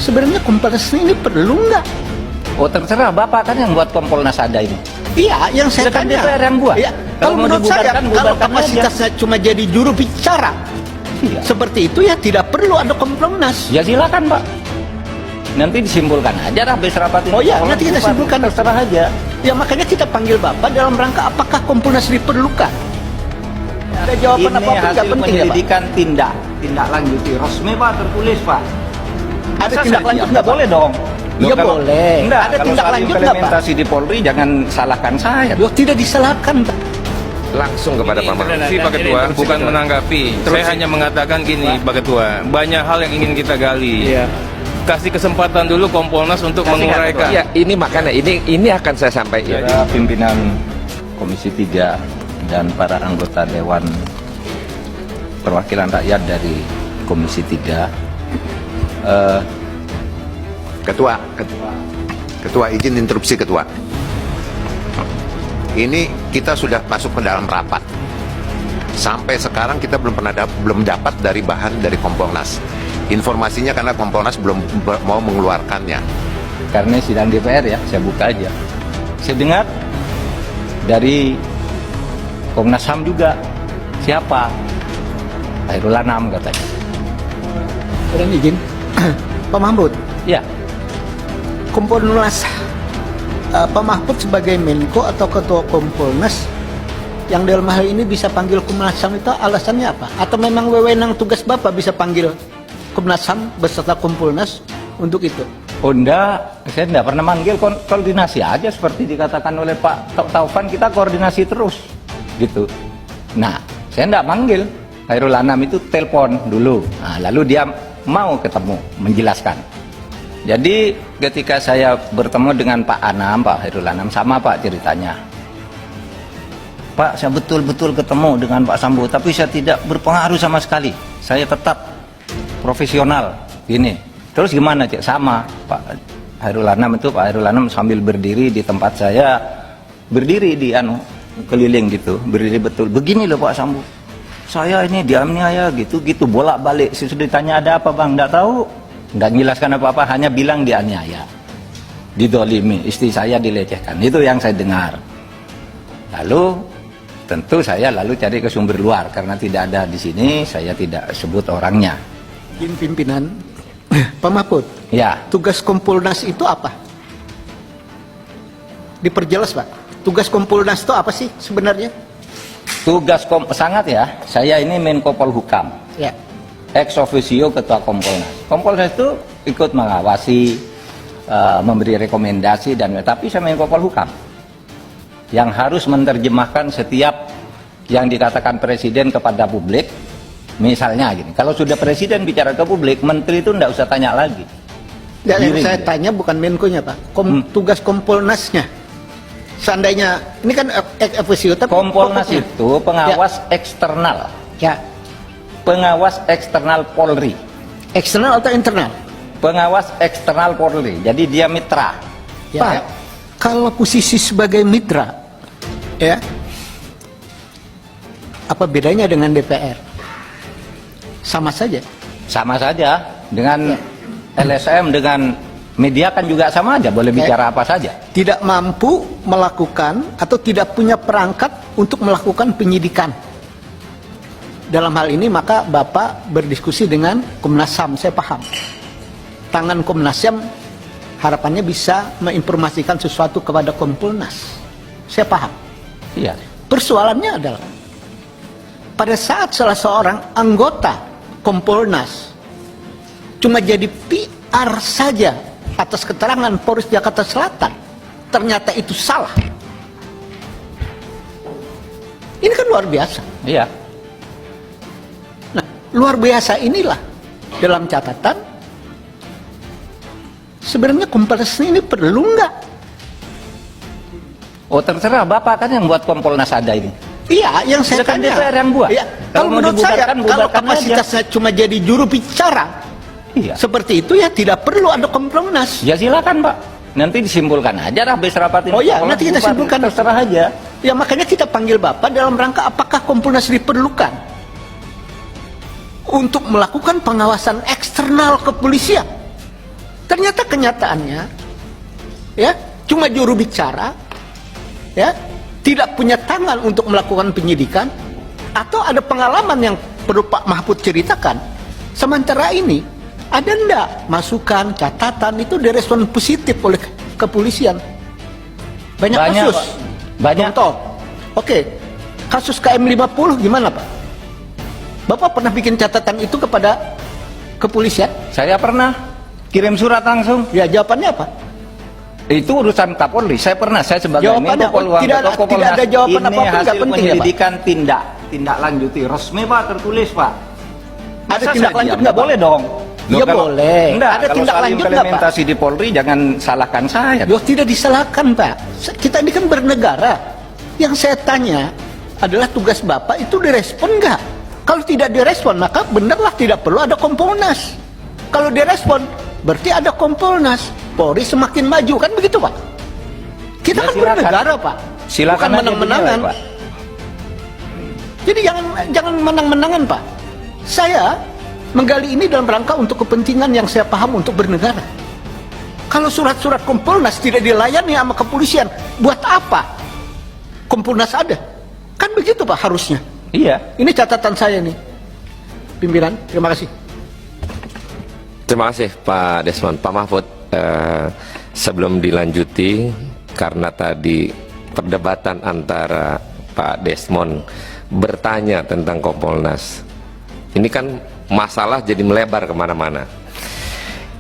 Sebenarnya Kompolnas ini perlu nggak? Oh terserah Bapak kan yang buat Kompolnas ada ini. Iya, yang saya Kan tanya. DPR yang buat. Iya. Kalau mau menurut saya, dibubarkan, kalau bubarkan kapasitasnya cuma jadi juru bicara, Iya. seperti itu ya tidak perlu ada Kompolnas. Ya silakan Pak. Nanti disimpulkan aja habis rapat ini. Oh iya, Kalau nanti kita bubar, simpulkan. terserah aja. Ya makanya kita panggil Bapak dalam rangka apakah Kompolnas diperlukan. Ada jawaban Ini apapun nggak hasil penting ya Pak. penyelidikan tindak lanjuti resmi Pak, tertulis Pak. Ada Masa tindak saya lanjut nggak nggak Pak? boleh dong. Iya boleh. Enggak, Ada kalau tindak soal lanjut nggak Pak? implementasi di Polri jangan salahkan saya. Loh, tidak disalahkan Pak. Langsung kepada Pak Mahfud. Intervensi Pak Ketua, bukan menanggapi. Saya hanya mengatakan gini Pak Ketua, banyak hal yang ingin kita gali. Iya. Kasih kesempatan dulu Kompolnas untuk menguraikan. Ya, ini makanya ini akan saya sampaikan. Para pimpinan Komisi 3 dan para anggota Dewan Perwakilan Rakyat dari Komisi 3, Ketua, izin interupsi Ketua. Ini kita sudah masuk ke dalam rapat. Sampai sekarang kita belum dapat dari bahan dari Kompolnas. Informasinya karena Kompolnas belum mau mengeluarkannya. karena sidang DPR ya, saya buka aja. Saya dengar dari Komnas HAM juga, siapa? Khairul Anam katanya. Dan izin, Pak Mahfud, Ya, Kompolnas, Pak Mahfud sebagai Menko atau Ketua Kompolnas yang dalam hal ini bisa panggil Komnas HAM itu alasannya apa? Atau memang wewenang tugas Bapak bisa panggil Komnas HAM beserta Kompolnas untuk itu? oh enggak, saya enggak pernah manggil, koordinasi aja seperti dikatakan oleh Pak Taufan, kita koordinasi terus gitu. Nah, saya enggak manggil, Khairul Anam itu telepon dulu, nah, lalu dia mau ketemu, menjelaskan. Jadi ketika saya bertemu dengan Pak Anam, Pak Khairul Anam, sama Pak ceritanya. Pak, saya betul-betul ketemu dengan Pak Sambo, tapi saya tidak berpengaruh sama sekali. Saya tetap profesional, gini. Terus gimana cek? Sama Pak Khairul Anam itu, Pak Khairul Anam sambil berdiri di tempat saya, berdiri di keliling gitu, berdiri betul. Begini loh Pak Sambo, saya ini dianiaya gitu-gitu, bolak-balik. Sudah ditanya ada apa Bang, nggak tahu, nggak menjelaskan apa-apa, hanya bilang dianiaya, didolimi, istri saya dilecehkan. Itu yang saya dengar. Lalu tentu saya lalu cari ke sumber luar, karena tidak ada di sini, saya tidak sebut orangnya. Izin pimpinan, Pak Mahfud, Ya, tugas Kompolnas itu apa? Diperjelas Pak, tugas Kompolnas itu apa sih sebenarnya? tugas sangat ya, saya ini Menko Polhukam, Ya, ex officio Ketua Kompolnas. Kompolnas itu ikut mengawasi, memberi rekomendasi, dan tapi saya Menko Polhukam yang harus menerjemahkan setiap yang dikatakan Presiden kepada publik. Misalnya gini, kalau sudah Presiden bicara ke publik, Menteri itu tidak usah tanya lagi. yang Giring saya dia. tanya bukan Menko-nya Pak, tugas Kompolnasnya. Seandainya, ini kan officio, tapi Kompolnas pokoknya- itu pengawas eksternal, Ya, pengawas eksternal Polri, eksternal atau internal? pengawas eksternal Polri. Jadi dia mitra. Ya. Pak, kalau posisi sebagai mitra, ya, apa bedanya dengan DPR? Sama saja. Sama saja dengan LSM, dengan media kan juga sama aja, boleh bicara apa saja. Tidak mampu melakukan atau tidak punya perangkat untuk melakukan penyidikan. Dalam hal ini maka Bapak berdiskusi dengan Komnas HAM, saya paham. Tangan Komnas HAM harapannya bisa menginformasikan sesuatu kepada Kompolnas. Saya paham. Iya. Persoalannya adalah pada saat salah seorang anggota Kompolnas cuma jadi PR saja atas keterangan Polres Jakarta Selatan, ternyata itu salah. Ini kan luar biasa. Iya. Nah, luar biasa inilah dalam catatan sebenarnya Kompolnas ini perlu nggak? Oh terserah, Bapak kan yang buat Kompolnas ada ini. Iya, yang saya Kan tanya. DPR yang buat. Iya, Kalau mau menurut saya, dibubarkan, kalau bubarkan kapasitasnya cuma jadi juru bicara, Iya. seperti itu ya tidak perlu ada Kompolnas. Ya silakan Pak. Nanti disimpulkan aja habis rapat ini. Oh iya, Kompolnas nanti kita bubar, simpulkan. terserah aja. Ya makanya kita panggil Bapak dalam rangka apakah Kompolnas diperlukan untuk melakukan pengawasan eksternal kepolisian. Ternyata kenyataannya, ya, cuma juru bicara, ya, tidak punya tangan untuk melakukan penyidikan, atau ada pengalaman yang perlu Pak Mahfud ceritakan. Sementara ini, ada enggak masukan, catatan itu direspon positif oleh kepolisian? Banyak kasus. Pak. Banyak. Contoh. Oke, kasus KM50 gimana Pak? Bapak pernah bikin catatan itu kepada kepolisian? Saya pernah kirim surat langsung. Ya, jawabannya apa? Itu urusan Kapolri. Saya pernah, saya sebagai Jawabannya Menko Polhukam, tidak Ketua Kompolnas. ada jawaban ini apapun, nggak hasil penting ya, Pak? penyelidikan tindak lanjuti resmi Pak, tertulis Pak. Ada Masa tindak saya lanjut diam? nggak, Pak? Boleh dong. Iya, boleh. Enggak, Ada kalau tindak soal lanjut nggak, Pak? implementasi di Polri jangan salahkan saya. Loh, tidak disalahkan Pak. Kita ini kan bernegara. Yang saya tanya adalah tugas Bapak itu direspon nggak? Kalau tidak direspon, maka benarlah tidak perlu ada Kompolnas. Kalau direspon, berarti ada Kompolnas. Polri semakin maju, kan begitu Pak? Kita Ya, kan silakan. bernegara Pak. Silakan Bukan aja menang-menangan. dinilai, Pak. Jadi jangan menang-menangan Pak. Saya menggali ini dalam rangka untuk kepentingan yang saya paham untuk bernegara. Kalau surat-surat Kompolnas tidak dilayani sama kepolisian, buat apa Kompolnas ada? Kan begitu Pak harusnya. Iya. Ini catatan saya nih, pimpinan. Terima kasih. Terima kasih Pak Desmond. Pak Mahfud, sebelum dilanjuti, karena tadi perdebatan antara Pak Desmond bertanya tentang Kompolnas, ini kan masalah jadi melebar kemana-mana.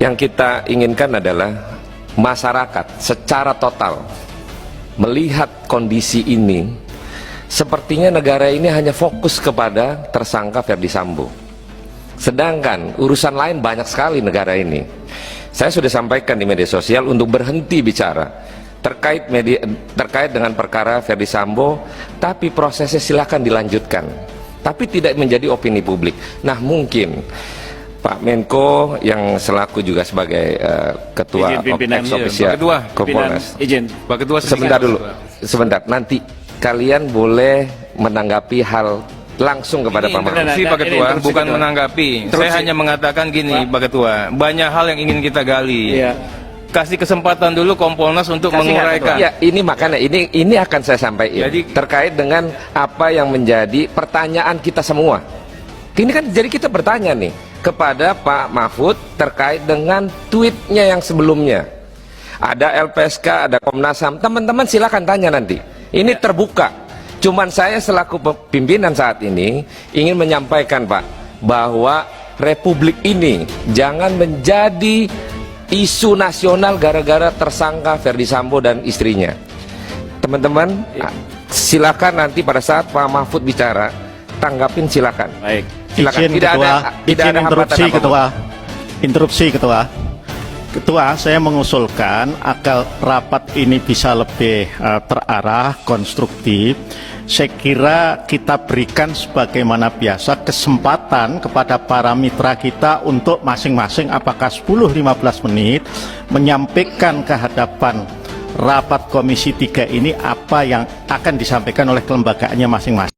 Yang kita inginkan adalah masyarakat secara total melihat kondisi ini. Sepertinya negara ini hanya fokus kepada tersangka Ferdy Sambo, sedangkan urusan lain banyak sekali negara ini. Saya sudah sampaikan di media sosial untuk berhenti bicara terkait dengan perkara Ferdy Sambo, tapi prosesnya silakan dilanjutkan, tapi tidak menjadi opini publik. Nah, mungkin Pak Menko yang selaku juga sebagai ketua ex officio Pak Ketua, Kompolnas. izin Pak Ketua, Sebentar dulu, sebentar. Nanti kalian boleh menanggapi hal langsung kepada Pak Mahfud. Interupsi Pak Ketua, bukan menanggapi. Saya hanya mengatakan gini Pak Ketua, banyak hal yang ingin kita gali. Kasih kesempatan dulu Kompolnas untuk menguraikan. Ya, ini makanya ini akan saya sampaikan. Jadi, terkait dengan apa yang menjadi pertanyaan kita semua. Ini kan jadi kita bertanya nih kepada Pak Mahfud terkait dengan tweetnya yang sebelumnya. Ada LPSK, ada Komnas HAM. Teman-teman silakan tanya nanti. Ini terbuka. Cuman saya selaku pimpinan saat ini ingin menyampaikan Pak, bahwa Republik ini jangan menjadi isu nasional gara-gara tersangka Ferdy Sambo dan istrinya. Teman-teman, silakan nanti pada saat Pak Mahfud bicara, tanggapin silakan. Baik. Silakan. Izin Tidak Ketua, ada izin hambatan interupsi apapun. Ketua. Interupsi Ketua. Ketua, saya mengusulkan agar rapat ini bisa lebih terarah, konstruktif. Saya kira kita berikan sebagaimana biasa kesempatan kepada para mitra kita untuk masing-masing apakah 10-15 menit menyampaikan ke hadapan rapat Komisi 3 ini apa yang akan disampaikan oleh kelembagaannya masing-masing.